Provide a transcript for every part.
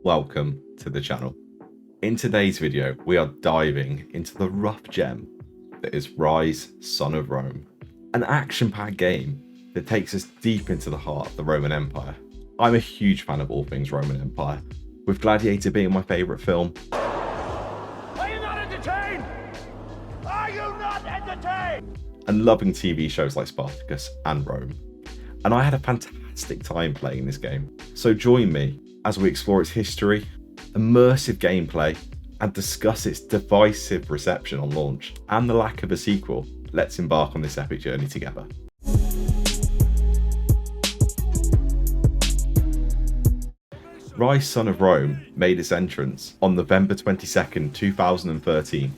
welcome to the channel. In today's video, we are diving into the rough gem that is Ryse, Son of Rome, an action-packed game that takes us deep into the heart of the Roman Empire. I'm a huge fan of all things Roman Empire, with Gladiator being my favourite film. Are you not entertained? Are you not entertained? And loving TV shows like Spartacus and Rome. And I had a fantastic time playing this game. So join me as we explore its history, immersive gameplay, and discuss its divisive reception on launch and the lack of a sequel. Let's embark on this epic journey together. Ryse, Son of Rome made its entrance on November 22nd, 2013,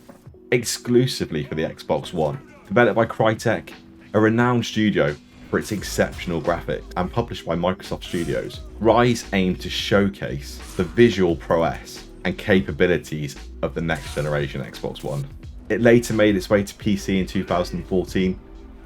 exclusively for the Xbox One. Developed by Crytek, a renowned studio for its exceptional graphics, and published by Microsoft Studios, Ryse aimed to showcase the visual prowess and capabilities of the next generation Xbox One. It later made its way to PC in 2014,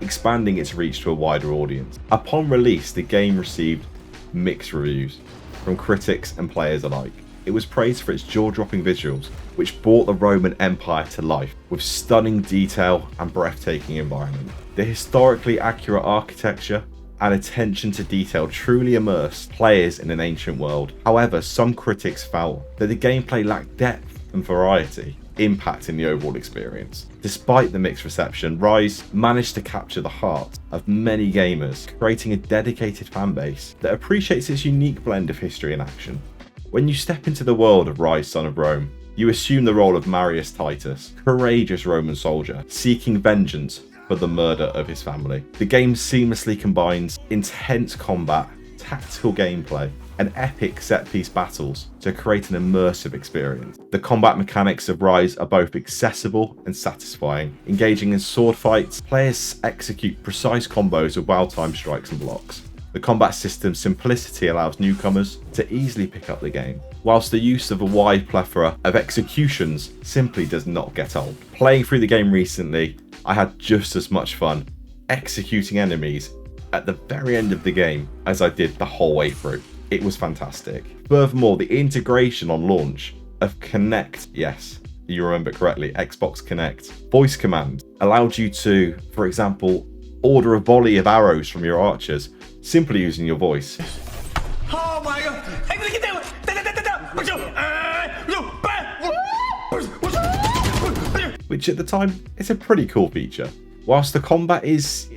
expanding its reach to a wider audience. Upon release, the game received mixed reviews from critics and players alike. It was praised for its jaw-dropping visuals, which brought the Roman Empire to life with stunning detail and breathtaking environment. The historically accurate architecture and attention to detail truly immersed players in an ancient world. However, some critics felt that the gameplay lacked depth and variety, impacting the overall experience. Despite the mixed reception, Ryse managed to capture the heart of many gamers, creating a dedicated fanbase that appreciates its unique blend of history and action. When you step into the world of Ryse, Son of Rome, you assume the role of Marius Titus, courageous Roman soldier seeking vengeance for the murder of his family. The game seamlessly combines intense combat, tactical gameplay, and epic set-piece battles to create an immersive experience. The combat mechanics of Ryse are both accessible and satisfying. Engaging in sword fights, players execute precise combos with well-timed strikes and blocks. The combat system's simplicity allows newcomers to easily pick up the game, whilst the use of a wide plethora of executions simply does not get old. Playing through the game recently, I had just as much fun executing enemies at the very end of the game as I did the whole way through. It was fantastic. Furthermore, the integration on launch of Kinect, yes, you remember correctly, Xbox Kinect, voice command allowed you to, for example, order a volley of arrows from your archers simply using your voice. Oh my god! Which at the time is a pretty cool feature. Whilst the combat is,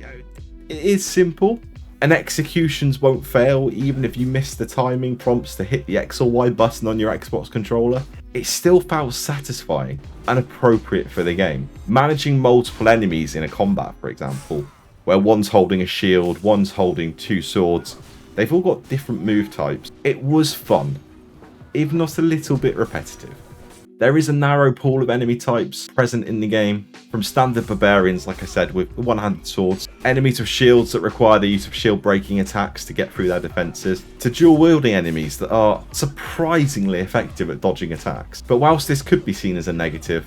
it is simple, and executions won't fail even if you miss the timing prompts to hit the X or Y button on your Xbox controller, it still felt satisfying and appropriate for the game. Managing multiple enemies in a combat, for example, where one's holding a shield, one's holding two swords, they've all got different move types. It was fun, if not a little bit repetitive. There is a narrow pool of enemy types present in the game, from standard barbarians, like I said, with one-handed swords, enemies with shields that require the use of shield breaking attacks to get through their defences, to dual-wielding enemies that are surprisingly effective at dodging attacks. But whilst this could be seen as a negative,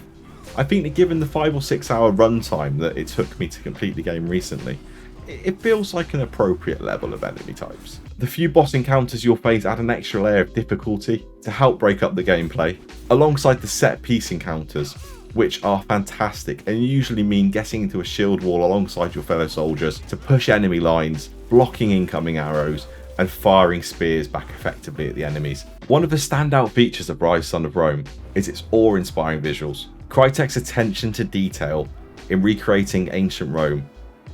I think that given the 5 or 6 hour runtime that it took me to complete the game recently, it feels like an appropriate level of enemy types. The few boss encounters you'll face add an extra layer of difficulty to help break up the gameplay, alongside the set piece encounters, which are fantastic and usually mean getting into a shield wall alongside your fellow soldiers to push enemy lines, blocking incoming arrows, and firing spears back effectively at the enemies. One of the standout features of Ryse, Son of Rome is its awe-inspiring visuals. Crytek's attention to detail in recreating ancient Rome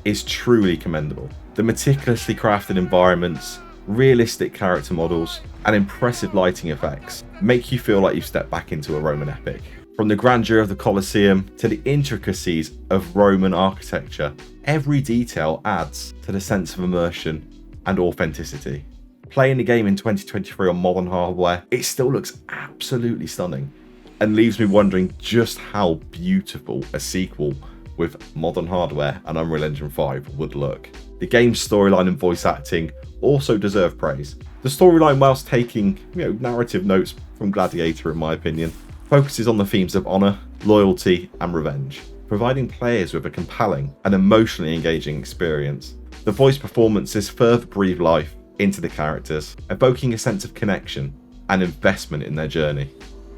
is truly commendable. The meticulously crafted environments, realistic character models, and impressive lighting effects make you feel like you've stepped back into a Roman epic. From the grandeur of the Colosseum to the intricacies of Roman architecture, every detail adds to the sense of immersion and authenticity. Playing the game in 2023 on modern hardware, it still looks absolutely stunning and leaves me wondering just how beautiful a sequel with modern hardware and Unreal Engine 5 would look. The game's storyline and voice acting also deserve praise. The storyline, whilst taking narrative notes from Gladiator in my opinion, focuses on the themes of honour, loyalty and revenge, providing players with a compelling and emotionally engaging experience. The voice performances further breathe life into the characters, evoking a sense of connection and investment in their journey.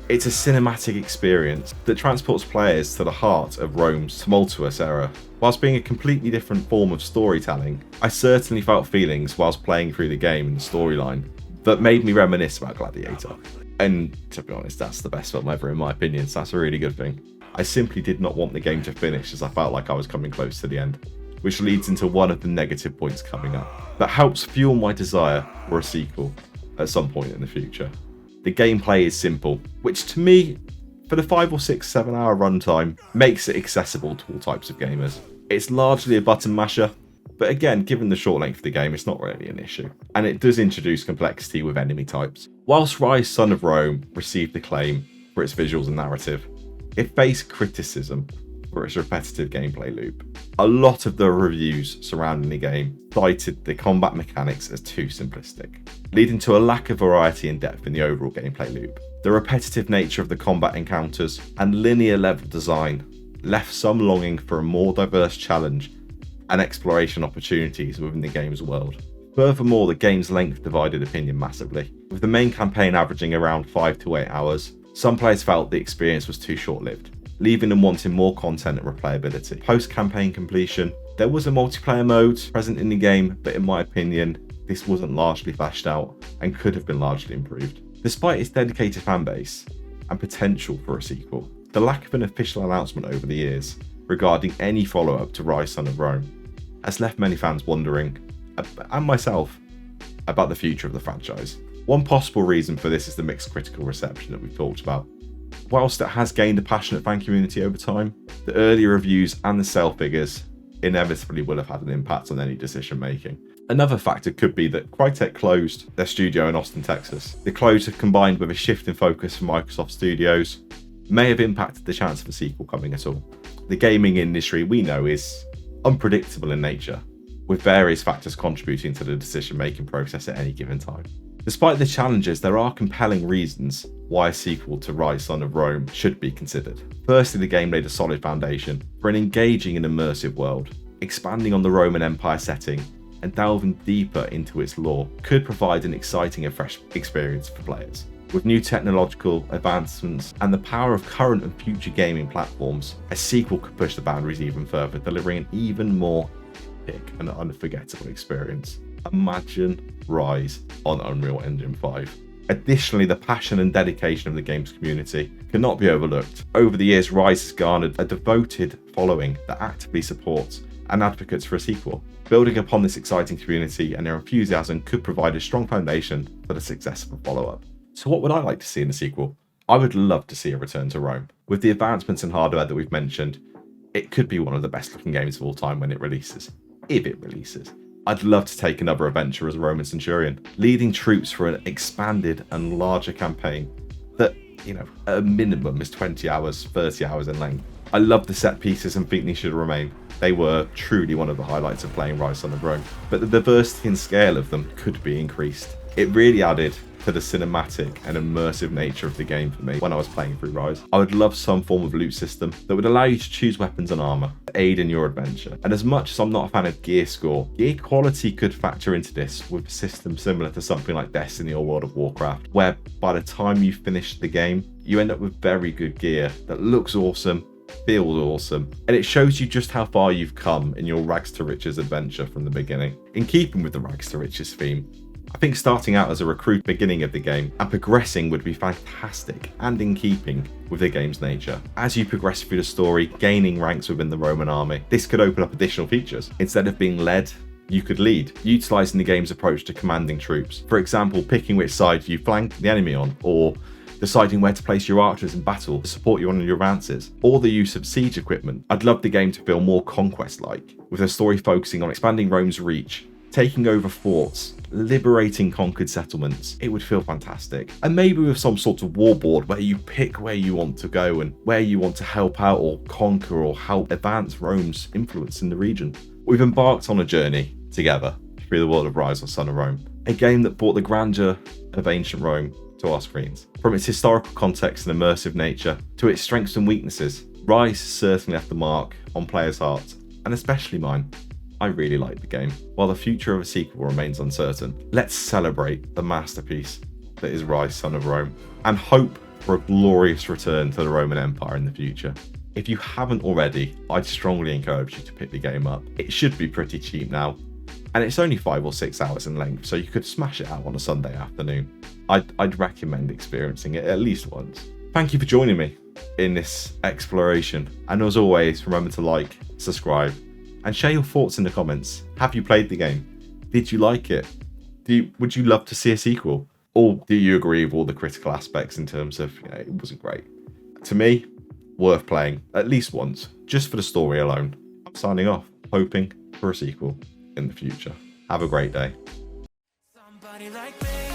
It's a cinematic experience that transports players to the heart of Rome's tumultuous era. Whilst being a completely different form of storytelling, I certainly felt feelings whilst playing through the game and the storyline that made me reminisce about Gladiator. And to be honest, that's the best film ever in my opinion, so that's a really good thing. I simply did not want the game to finish as I felt like I was coming close to the end, which leads into one of the negative points coming up that helps fuel my desire for a sequel at some point in the future. The gameplay is simple, which to me, for the 5 or 6, 7 hour runtime, makes it accessible to all types of gamers. It's largely a button masher, but again, given the short length of the game, it's not really an issue. And it does introduce complexity with enemy types. Whilst Ryse Son of Rome received acclaim for its visuals and narrative, it faced criticism for its repetitive gameplay loop. A lot of the reviews surrounding the game cited the combat mechanics as too simplistic, leading to a lack of variety and depth in the overall gameplay loop. The repetitive nature of the combat encounters and linear level design left some longing for a more diverse challenge and exploration opportunities within the game's world. Furthermore, the game's length divided opinion massively. With the main campaign averaging around 5 to 8 hours, some players felt the experience was too short-lived, leaving them wanting more content and replayability. Post-campaign completion, there was a multiplayer mode present in the game, but in my opinion, this wasn't largely fleshed out and could have been largely improved. Despite its dedicated fanbase and potential for a sequel, the lack of an official announcement over the years regarding any follow-up to Ryse Son of Rome has left many fans wondering, and myself, about the future of the franchise. One possible reason for this is the mixed critical reception that we've talked about. Whilst it has gained a passionate fan community over time, the early reviews and the sale figures inevitably will have had an impact on any decision making. Another factor could be that Crytek closed their studio in Austin, Texas. The close, combined with a shift in focus from Microsoft Studios, may have impacted the chance of a sequel coming at all. The gaming industry, we know, is unpredictable in nature, with various factors contributing to the decision-making process at any given time. Despite the challenges, there are compelling reasons why a sequel to Ryse Son of Rome should be considered. Firstly, the game laid a solid foundation for an engaging and immersive world. Expanding on the Roman Empire setting and delving deeper into its lore could provide an exciting and fresh experience for players. With new technological advancements and the power of current and future gaming platforms, a sequel could push the boundaries even further, delivering an even more epic and unforgettable experience. Imagine Ryse on Unreal Engine 5. Additionally, the passion and dedication of the game's community cannot be overlooked. Over the years, Ryse has garnered a devoted following that actively supports and advocates for a sequel. Building upon this exciting community and their enthusiasm could provide a strong foundation for the successful follow-up. So what would I like to see in a sequel? I would love to see a return to Rome. With the advancements in hardware that we've mentioned, it could be one of the best looking games of all time when it releases. If it releases. I'd love to take another adventure as a Roman centurion, leading troops for an expanded and larger campaign that, at a minimum is 20 hours, 30 hours in length. I love the set pieces and think they should remain. They were truly one of the highlights of playing Ryse Son of Rome, but the diversity and scale of them could be increased. It really added to the cinematic and immersive nature of the game for me when I was playing through Ryse. I would love some form of loot system that would allow you to choose weapons and armor to aid in your adventure. And as much as I'm not a fan of gear score, gear quality could factor into this with a system similar to something like Destiny or World of Warcraft, where by the time you finish the game, you end up with very good gear that looks awesome, feels awesome, and it shows you just how far you've come in your rags to riches adventure from the beginning. In keeping with the rags to riches theme, I think starting out as a recruit beginning of the game and progressing would be fantastic and in keeping with the game's nature. As you progress through the story, gaining ranks within the Roman army, this could open up additional features. Instead of being led, you could lead, utilising the game's approach to commanding troops. For example, picking which side you flank the enemy on, or deciding where to place your archers in battle to support you on your advances, or the use of siege equipment. I'd love the game to feel more conquest-like, with the story focusing on expanding Rome's reach, taking over forts, liberating conquered settlements. It would feel fantastic. And maybe with some sort of warboard where you pick where you want to go and where you want to help out or conquer or help advance Rome's influence in the region. We've embarked on a journey together through the world of Ryse Son of Rome, a game that brought the grandeur of ancient Rome to our screens. From its historical context and immersive nature to its strengths and weaknesses, Ryse certainly left the mark on players' hearts, and especially mine. I really like the game. While the future of a sequel remains uncertain, let's celebrate the masterpiece that is Ryse, son of Rome, and hope for a glorious return to the Roman Empire in the future. If you haven't already, I'd strongly encourage you to pick the game up. It should be pretty cheap now, and it's only 5 or 6 hours in length, so you could smash it out on a Sunday afternoon. I'd recommend experiencing it at least once. Thank you for joining me in this exploration, and as always, remember to like, subscribe, and share your thoughts in the comments. Have you played the game? Did you like it? Would you love to see a sequel? Or do you agree with all the critical aspects in terms of, it wasn't great? To me, worth playing at least once, just for the story alone. I'm signing off, hoping for a sequel in the future. Have a great day. Somebody like me.